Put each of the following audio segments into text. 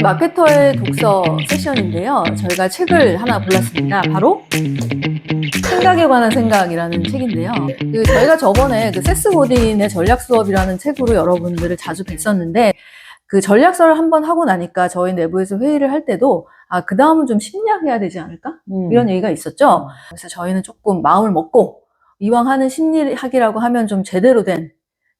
마케터의 독서 세션인데요. 저희가 책을 하나 골랐습니다. 바로 생각에 관한 생각이라는 책인데요. 저희가 저번에 세스 고딘의 전략 수업이라는 책으로 여러분들을 자주 뵀었는데 그 전략서를 한번 하고 나니까 저희 내부에서 회의를 할 때도 그 다음은 좀 심리학해야 되지 않을까? 이런 얘기가 있었죠. 그래서 저희는 조금 마음을 먹고 이왕 하는 심리학이라고 하면 좀 제대로 된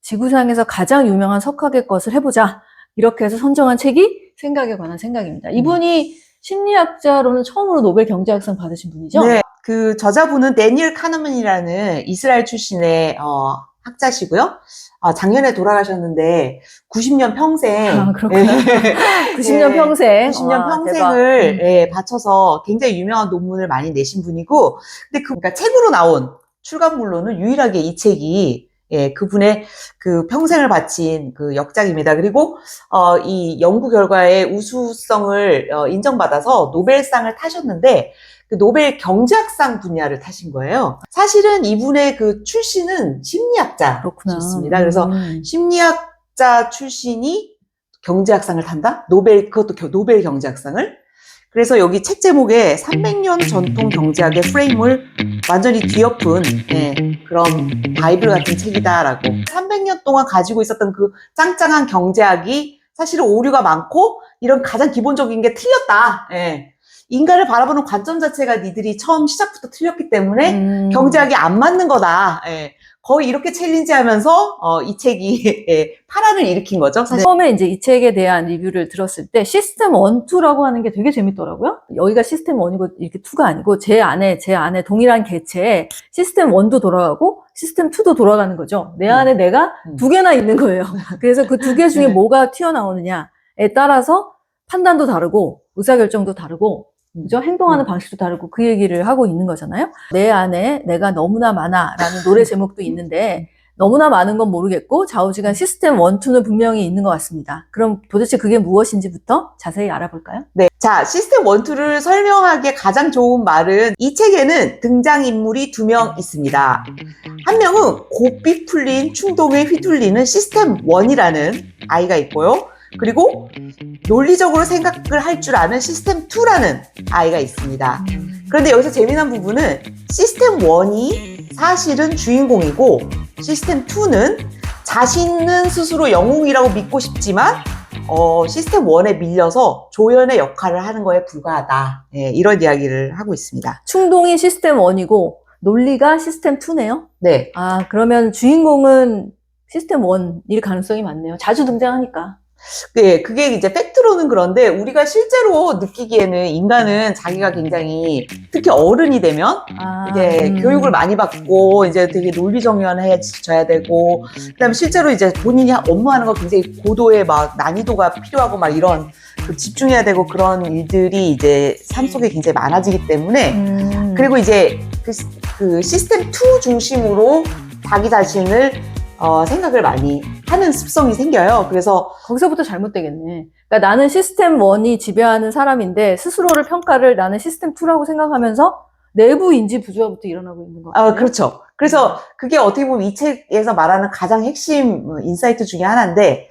지구상에서 가장 유명한 석학의 것을 해보자. 이렇게 해서 선정한 책이 생각에 관한 생각입니다. 이분이 심리학자로는 처음으로 노벨 경제학상 받으신 분이죠? 네, 그 저자분은 데니얼 카너만이라는 이스라엘 출신의 학자시고요. 작년에 돌아가셨는데 90년 평생 그렇구나. 90년 평생 90년 평생을 바쳐서 굉장히 유명한 논문을 많이 내신 분이고, 근데 그러니까 책으로 나온 출간물로는 유일하게 이 책이 그분의 그 평생을 바친 그 역작입니다. 그리고 이 연구 결과의 우수성을 인정받아서 노벨상을 타셨는데 그 노벨 경제학상 분야를 타신 거예요. 사실은 이분의 그 출신은 심리학자셨습니다. 그래서 심리학자 출신이 경제학상을 탄다? 그것도 노벨 경제학상을? 그래서 여기 책 제목에 300년 전통 경제학의 프레임을 완전히 뒤엎은 그런 바이블 같은 책이다라고. 300년 동안 가지고 있었던 그 짱짱한 경제학이 사실은 오류가 많고 이런 가장 기본적인 게 틀렸다. 인간을 바라보는 관점 자체가 니들이 처음 시작부터 틀렸기 때문에 경제학이 안 맞는 거다. 거의 이렇게 챌린지하면서 이 책이 파란을 일으킨 거죠. 사실. 처음에 이제 이 책에 대한 리뷰를 들었을 때 시스템 1, 2라고 하는 게 되게 재밌더라고요. 여기가 시스템 1이고 이렇게 2가 아니고 제 안에 동일한 개체에 시스템 1도 돌아가고 시스템 2도 돌아가는 거죠. 내 안에 내가 두 개나 있는 거예요. 그래서 그 두 개 중에 뭐가 튀어나오느냐에 따라서 판단도 다르고 의사결정도 다르고 그죠? 행동하는 방식도 다르고 그 얘기를 하고 있는 거잖아요. 내 안에 내가 너무나 많아라는 노래 제목도 있는데 너무나 많은 건 모르겠고 좌우지간 시스템 1, 2는 분명히 있는 것 같습니다. 그럼 도대체 그게 무엇인지부터 자세히 알아볼까요? 네. 자, 시스템 1, 2를 설명하기에 가장 좋은 말은 이 책에는 등장인물이 2명 있습니다. 한 명은 고삐 풀린 충동에 휘둘리는 시스템 1이라는 아이가 있고요. 그리고 논리적으로 생각을 할 줄 아는 시스템 2라는 아이가 있습니다. 그런데 여기서 재미난 부분은 시스템 1이 사실은 주인공이고 시스템 2는 자신은 스스로 영웅이라고 믿고 싶지만 시스템 1에 밀려서 조연의 역할을 하는 거에 불과하다. 이런 이야기를 하고 있습니다. 충동이 시스템 1이고 논리가 시스템 2네요? 네. 그러면 주인공은 시스템 1일 가능성이 많네요. 자주 등장하니까. 네, 그게 이제 팩트로는 그런데 우리가 실제로 느끼기에는 인간은 자기가 굉장히 특히 어른이 되면 이제 교육을 많이 받고 이제 되게 논리정연해져야 되고 그다음에 실제로 이제 본인이 업무하는 거 굉장히 고도의 막 난이도가 필요하고 막 이런 집중해야 되고 그런 일들이 이제 삶 속에 굉장히 많아지기 때문에 그리고 이제 그 시스템 2 중심으로 자기 자신을 생각을 많이 하는 습성이 생겨요. 그래서 거기서부터 잘못되겠네. 그러니까 나는 시스템 1이 지배하는 사람인데 스스로를 평가를 나는 시스템 2라고 생각하면서 내부 인지 부조화부터 일어나고 있는 것 같아요. 그렇죠. 그래서 그게 어떻게 보면 이 책에서 말하는 가장 핵심 인사이트 중에 하나인데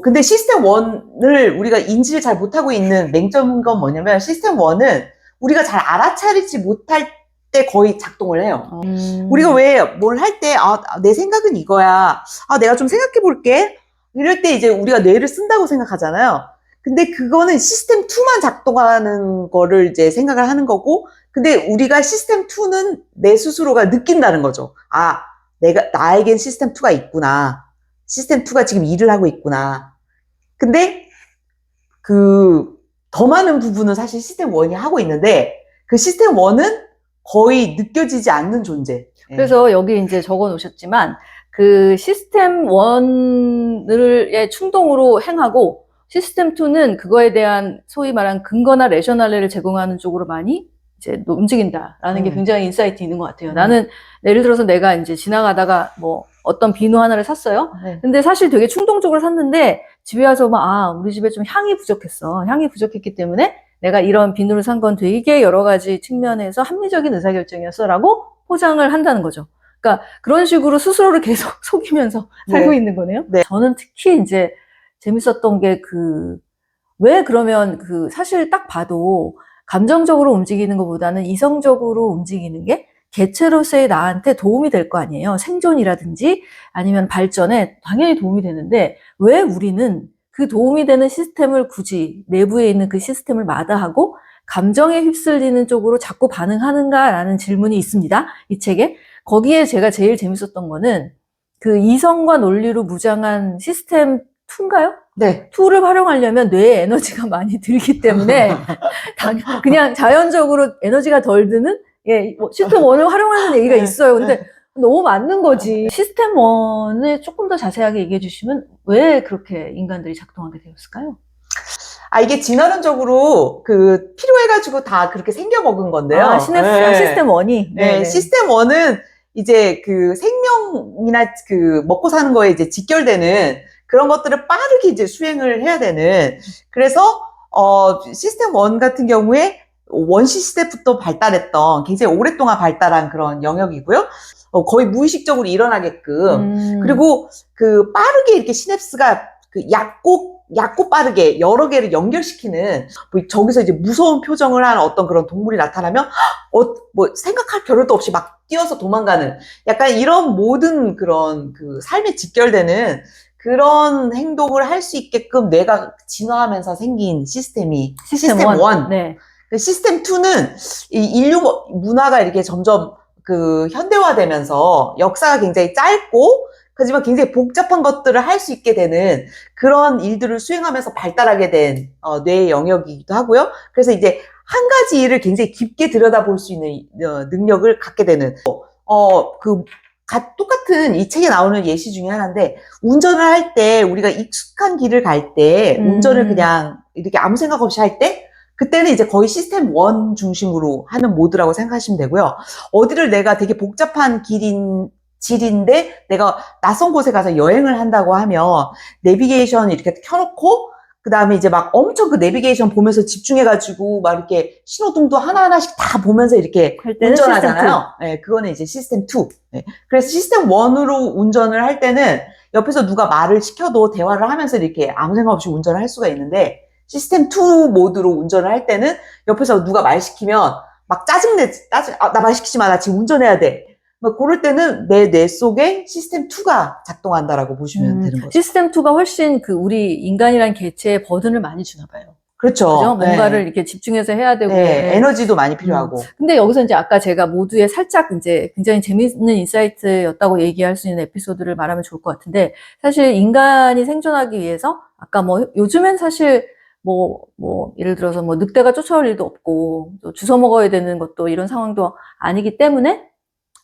근데 시스템 1을 우리가 인지를 잘 못하고 있는 맹점인 건 뭐냐면 시스템 1은 우리가 잘 알아차리지 못할 때 거의 작동을 해요. 우리가 왜 뭘 할 때 내 생각은 이거야. 내가 좀 생각해 볼게. 이럴 때 이제 우리가 뇌를 쓴다고 생각하잖아요. 근데 그거는 시스템 2만 작동하는 거를 이제 생각을 하는 거고, 근데 우리가 시스템 2는 내 스스로가 느낀다는 거죠. 나에겐 시스템 2가 있구나. 시스템 2가 지금 일을 하고 있구나. 근데 더 많은 부분은 사실 시스템 1이 하고 있는데 그 시스템 1은 거의 느껴지지 않는 존재. 그래서 여기 이제 적어 놓으셨지만 그 시스템 1의 충동으로 행하고 시스템 2는 그거에 대한 소위 말한 근거나 레셔널리를 제공하는 쪽으로 많이 이제 움직인다라는 게 굉장히 인사이트 있는 것 같아요. 나는 예를 들어서 내가 이제 지나가다가 뭐 어떤 비누 하나를 샀어요. 근데 사실 되게 충동적으로 샀는데 집에 와서 우리 집에 좀 향이 부족했어. 향이 부족했기 때문에 내가 이런 비누를 산 건 되게 여러 가지 측면에서 합리적인 의사결정이었어 라고 포장을 한다는 거죠. 그러니까 그런 식으로 스스로를 계속 속이면서 살고 있는 거네요. 저는 특히 이제 재밌었던 게 왜 그러면 사실 딱 봐도 감정적으로 움직이는 것보다는 이성적으로 움직이는 게 개체로서의 나한테 도움이 될 거 아니에요. 생존이라든지 아니면 발전에 당연히 도움이 되는데 왜 우리는 그 도움이 되는 시스템을 굳이 내부에 있는 그 시스템을 마다하고 감정에 휩쓸리는 쪽으로 자꾸 반응하는가라는 질문이 있습니다. 이 책에. 거기에 제가 제일 재밌었던 거는 그 이성과 논리로 무장한 시스템 2인가요? 네. 2를 활용하려면 뇌에 에너지가 많이 들기 때문에 그냥 자연적으로 에너지가 덜 드는 시스템 1을 활용하는 얘기가 있어요. 근데 너무 맞는 거지. 시스템 1을 조금 더 자세하게 얘기해 주시면 왜 그렇게 인간들이 작동하게 되었을까요? 이게 진화론적으로 필요해가지고 다 그렇게 생겨 먹은 건데요. 시스템 1이? 네, 시스템 1은 이제 생명이나 먹고 사는 거에 이제 직결되는 그런 것들을 빠르게 이제 수행을 해야 되는, 그래서, 시스템 1 같은 경우에 원시 시대부터 발달했던 굉장히 오랫동안 발달한 그런 영역이고요. 거의 무의식적으로 일어나게끔. 그리고 빠르게 이렇게 시냅스가 얕고 빠르게 여러 개를 연결시키는, 저기서 이제 무서운 표정을 한 어떤 그런 동물이 나타나면, 생각할 겨를도 없이 막 뛰어서 도망가는, 약간 이런 모든 그런 삶에 직결되는 그런 행동을 할 수 있게끔 뇌가 진화하면서 생긴 시스템이 시스템 1. 네. 시스템 2는 인류 문화가 이렇게 점점 현대화되면서 역사가 굉장히 짧고, 하지만 굉장히 복잡한 것들을 할 수 있게 되는 그런 일들을 수행하면서 발달하게 된 뇌의 영역이기도 하고요. 그래서 이제 한 가지 일을 굉장히 깊게 들여다볼 수 있는 능력을 갖게 되는, 똑같은 이 책에 나오는 예시 중에 하나인데, 운전을 할 때 우리가 익숙한 길을 갈 때 운전을 그냥 이렇게 아무 생각 없이 할 때, 그때는 이제 거의 시스템 1 중심으로 하는 모드라고 생각하시면 되고요. 어디를 내가 되게 복잡한 질인데 내가 낯선 곳에 가서 여행을 한다고 하면 내비게이션 이렇게 켜놓고, 그 다음에 이제 막 엄청 내비게이션 보면서 집중해가지고 막 이렇게 신호등도 하나하나씩 다 보면서 이렇게 운전하잖아요. 네, 그거는 이제 시스템 2. 네. 그래서 시스템 1으로 운전을 할 때는 옆에서 누가 말을 시켜도 대화를 하면서 이렇게 아무 생각 없이 운전을 할 수가 있는데, 시스템 2 모드로 운전을 할 때는 옆에서 누가 말 시키면 막 나 말 시키지 마, 나 지금 운전해야 돼. 그럴 때는 내 뇌 속에 시스템 2가 작동한다라고 보시면 되는 거죠. 시스템 2가 훨씬 우리 인간이란 개체에 버든을 많이 주나 봐요. 그렇죠. 그죠? 뭔가를 이렇게 집중해서 해야 되고. 에너지도 많이 필요하고. 근데 여기서 이제 아까 제가 모두에 살짝 이제 굉장히 재밌는 인사이트였다고 얘기할 수 있는 에피소드를 말하면 좋을 것 같은데, 사실 인간이 생존하기 위해서 아까 요즘엔 사실 예를 들어서 늑대가 쫓아올 일도 없고, 또 주워 먹어야 되는 것도 이런 상황도 아니기 때문에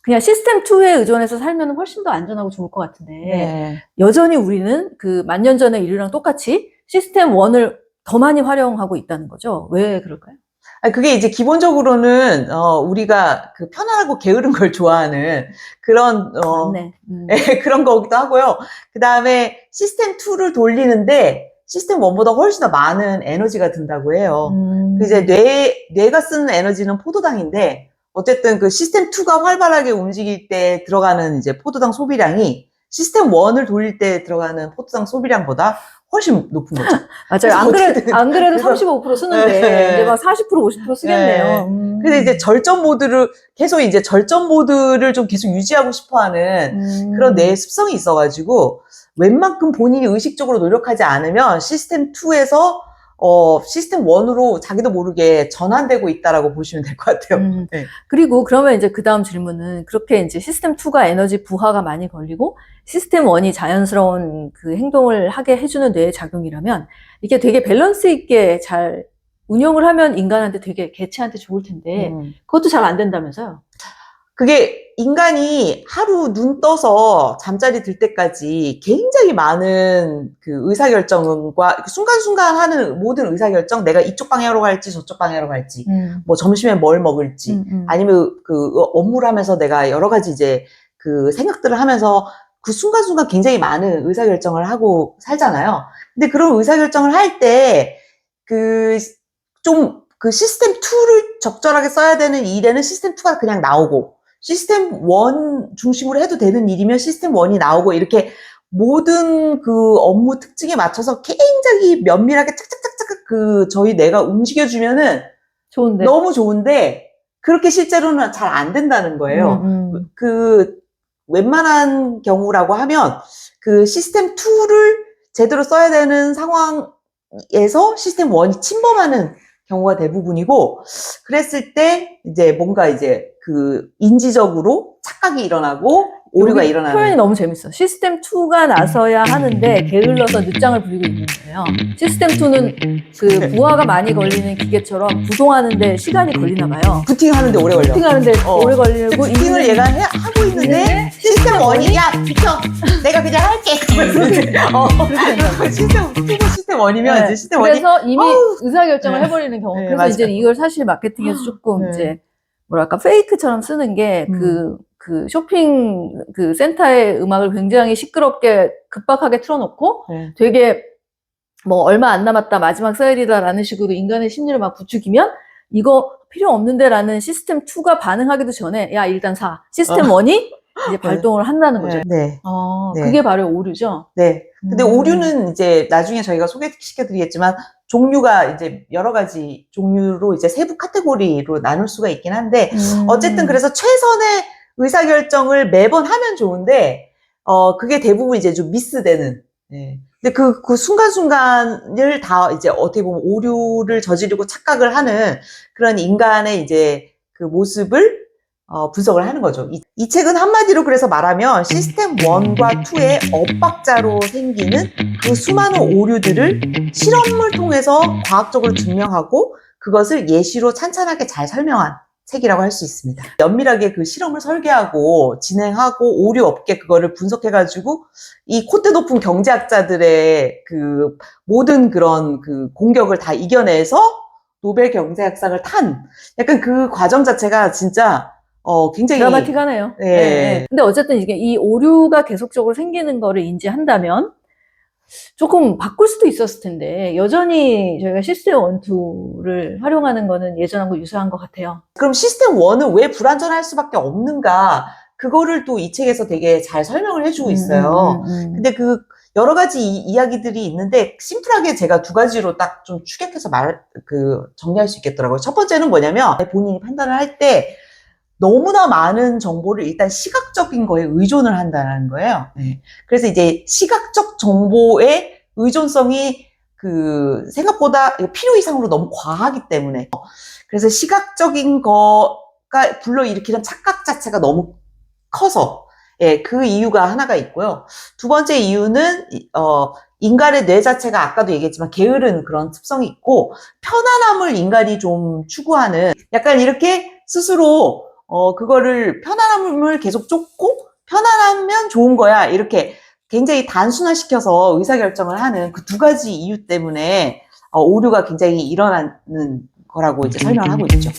그냥 시스템 2에 의존해서 살면 훨씬 더 안전하고 좋을 것 같은데, 여전히 우리는 10,000년 전의 인류랑 똑같이 시스템 1을 더 많이 활용하고 있다는 거죠. 왜 그럴까요? 그게 이제 기본적으로는 우리가 편안하고 게으른 걸 좋아하는 그런 그런 거기도 하고요. 그 다음에 시스템 2를 돌리는데 시스템 1보다 훨씬 더 많은 에너지가 든다고 해요. 이제 뇌가 쓰는 에너지는 포도당인데, 어쨌든 시스템 2가 활발하게 움직일 때 들어가는 이제 포도당 소비량이 시스템 1을 돌릴 때 들어가는 포도당 소비량보다 훨씬 높은 거죠. 맞아요. 안 그래도 35% 쓰는데, 이제 막 40%, 50% 쓰겠네요. 그래서 이제 절전 모드를 좀 계속 유지하고 싶어 하는 그런 뇌의 습성이 있어가지고, 웬만큼 본인이 의식적으로 노력하지 않으면 시스템 2에서 시스템 1으로 자기도 모르게 전환되고 있다라고 보시면 될 것 같아요. 그리고 그러면 이제 그 다음 질문은, 그렇게 이제 시스템 2가 에너지 부하가 많이 걸리고 시스템 1이 자연스러운 행동을 하게 해주는 뇌의 작용이라면, 이게 되게 밸런스 있게 잘 운영을 하면 인간한테 개체한테 좋을 텐데, 그것도 잘 안 된다면서요? 그게 인간이 하루 눈 떠서 잠자리 들 때까지 굉장히 많은 의사결정과 순간순간 하는 모든 의사결정, 내가 이쪽 방향으로 갈지 저쪽 방향으로 갈지, 점심에 뭘 먹을지, 아니면 업무를 하면서 내가 여러 가지 이제 생각들을 하면서 순간순간 굉장히 많은 의사결정을 하고 살잖아요. 근데 그런 의사결정을 할 때 시스템 2를 적절하게 써야 되는 일에는 시스템 2가 그냥 나오고, 시스템 1 중심으로 해도 되는 일이면 시스템 1이 나오고, 이렇게 모든 업무 특징에 맞춰서 굉장히 면밀하게 착착착착 저희 뇌가 움직여주면은 좋은데. 너무 좋은데, 그렇게 실제로는 잘 안 된다는 거예요. 웬만한 경우라고 하면, 그 시스템 2를 제대로 써야 되는 상황에서 시스템 1이 침범하는 경우가 대부분이고, 그랬을 때, 이제 뭔가 이제 그 인지적으로 착각이 일어나고, 오류가 여기 일어나는. 표현이 너무 재밌어. 시스템 2가 나서야 하는데 게을러서 늦장을 부리고 있는 거예요. 시스템 2는 그 부하가 많이 걸리는 기계처럼 구동하는데 시간이 걸리나 봐요. 부팅하는데 오래 걸려. 부팅하는데 오래 걸리고 부팅을 얘가 하고 있는데, 시스템 1이, 야, 비켜! 내가 그냥 할게! 그렇게 된다는 거예요. 시스템 1이면 이제 시스템 1이. 그래서 이미 의사결정을 해버리는 경우. 네, 그래서 맞아요. 이제 이걸 사실 마케팅에서 조금 네. 이제 뭐랄까 페이크처럼 쓰는 게 그 쇼핑 그 센터의 음악을 굉장히 시끄럽게 급박하게 틀어놓고 네. 되게 뭐 얼마 안 남았다 마지막 세일이다라는 식으로 인간의 심리를 막 부추기면 이거 필요 없는데라는 시스템 2가 반응하기도 전에 야 일단 사 시스템 1이 이제 발동을 한다는 거죠. 네. 네. 그게 바로 오류죠. 네. 근데 오류는 이제 나중에 저희가 소개시켜드리겠지만 종류가 이제 여러 가지 종류로 이제 세부 카테고리로 나눌 수가 있긴 한데 어쨌든 그래서 최선의 의사결정을 매번 하면 좋은데 그게 대부분 이제 좀 미스되는. 네. 근데 그 순간순간을 다 이제 어떻게 보면 오류를 저지르고 착각을 하는 그런 인간의 이제 그 모습을 분석을 하는 거죠. 이 책은 한마디로 그래서 말하면 시스템 1과 2의 엇박자로 생기는 그 수많은 오류들을 실험을 통해서 과학적으로 증명하고 그것을 예시로 찬찬하게 잘 설명한 책이라고 할 수 있습니다. 면밀하게 그 실험을 설계하고 진행하고 오류 없게 그거를 분석해가지고 이 콧대 높은 경제학자들의 그 모든 그런 그 공격을 다 이겨내서 노벨 경제학상을 탄 약간 그 과정 자체가 진짜 굉장히 드라마틱하네요. 네. 네. 근데 어쨌든 이게 이 오류가 계속적으로 생기는 거를 인지한다면 조금 바꿀 수도 있었을 텐데 여전히 저희가 시스템 1, 2를 활용하는 거는 예전하고 유사한 것 같아요. 그럼 시스템 1은 왜 불완전할 수밖에 없는가? 그거를 또 이 책에서 되게 잘 설명을 해주고 있어요. 근데 그 여러 가지 이야기들이 있는데 심플하게 제가 두 가지로 딱 좀 추격해서 정리할 수 있겠더라고요. 첫 번째는 뭐냐면 본인이 판단을 할 때 너무나 많은 정보를 일단 시각적인 거에 의존을 한다는 거예요. 네. 그래서 이제 시각적 정보의 의존성이 생각보다 필요 이상으로 너무 과하기 때문에. 그래서 시각적인 거가 불러일으키는 착각 자체가 너무 커서, 예, 그 이유가 하나가 있고요. 두 번째 이유는, 인간의 뇌 자체가 아까도 얘기했지만 게으른 그런 특성이 있고, 편안함을 인간이 좀 추구하는, 약간 이렇게 스스로 그거를 편안함을 계속 쫓고 편안하면 좋은 거야 이렇게 굉장히 단순화시켜서 의사결정을 하는 그 두 가지 이유 때문에 오류가 굉장히 일어나는 거라고 이제 설명을 하고 있죠.